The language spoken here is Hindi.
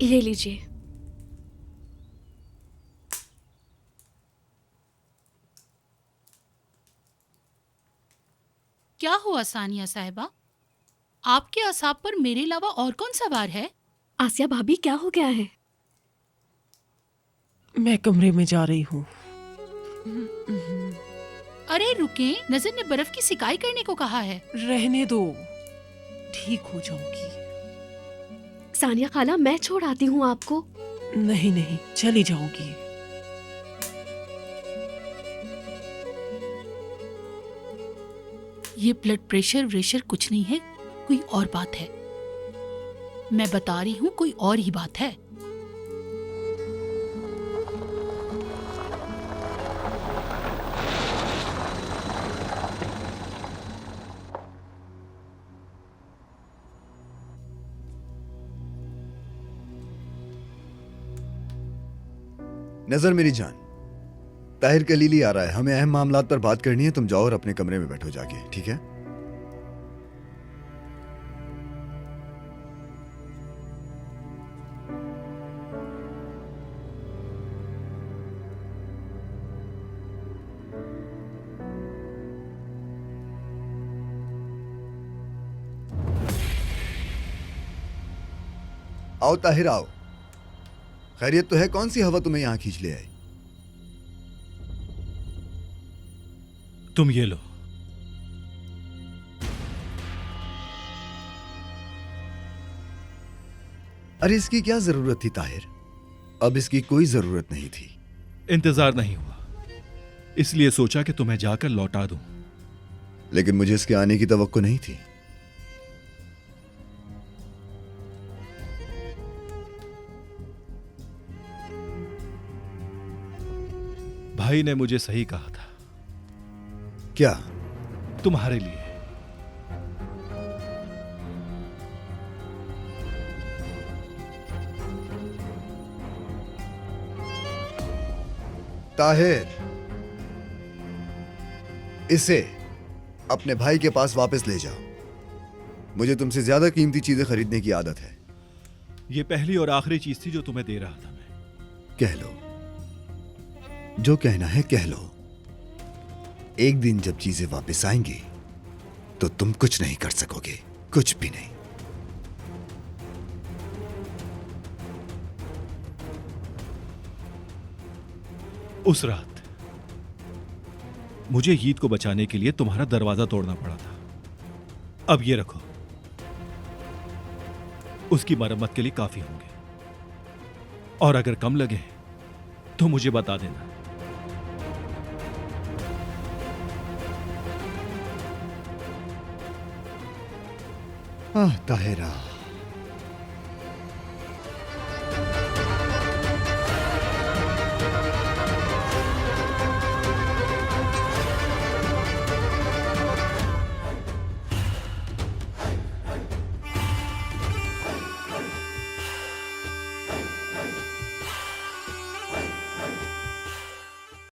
ये लीजिए। क्या हुआ सानिया साहिबा? आपके असाब पर मेरे अलावा और कौन सवार है? आसिया भाभी, क्या हो गया है? मैं कमरे में जा रही हूँ। अरे रुकें, नजर ने बर्फ की सिकाई करने को कहा है। रहने दो, ठीक हो जाऊंगी। सानिया खाला, मैं छोड़ आती हूँ आपको। नहीं नहीं, चली जाऊंगी। ये ब्लड प्रेशर व्रेशर कुछ नहीं है, कोई और बात है। मैं बता रही हूँ, कोई और ही बात है। नजर मेरी जान, ताहिर कलीली आ रहा है, हमें अहम मामलात पर बात करनी है। तुम जाओ और अपने कमरे में बैठो जाके, ठीक है? आओ ताहिर आओ। खैरियत तो है? कौन सी हवा तुम्हें यहां खींच ले आई? तुम ये लो। अरे इसकी क्या जरूरत थी ताहिर? अब इसकी कोई जरूरत नहीं थी। इंतजार नहीं हुआ, इसलिए सोचा कि तुम्हें जाकर लौटा दूं। लेकिन मुझे इसके आने की तवक्को नहीं थी। भाई ने मुझे सही कहा था। क्या? तुम्हारे लिए। ताहिर, इसे अपने भाई के पास वापस ले जाओ। मुझे तुमसे ज्यादा कीमती चीजें खरीदने की आदत है। ये पहली और आखिरी चीज थी जो तुम्हें दे रहा था मैं। कह लो, जो कहना है कह लो। एक दिन जब चीजें वापस आएंगी तो तुम कुछ नहीं कर सकोगे, कुछ भी नहीं। उस रात मुझे ईद को बचाने के लिए तुम्हारा दरवाजा तोड़ना पड़ा था। अब ये रखो, उसकी मरम्मत के लिए काफी होंगे, और अगर कम लगे तो मुझे बता देना। ताहिरा,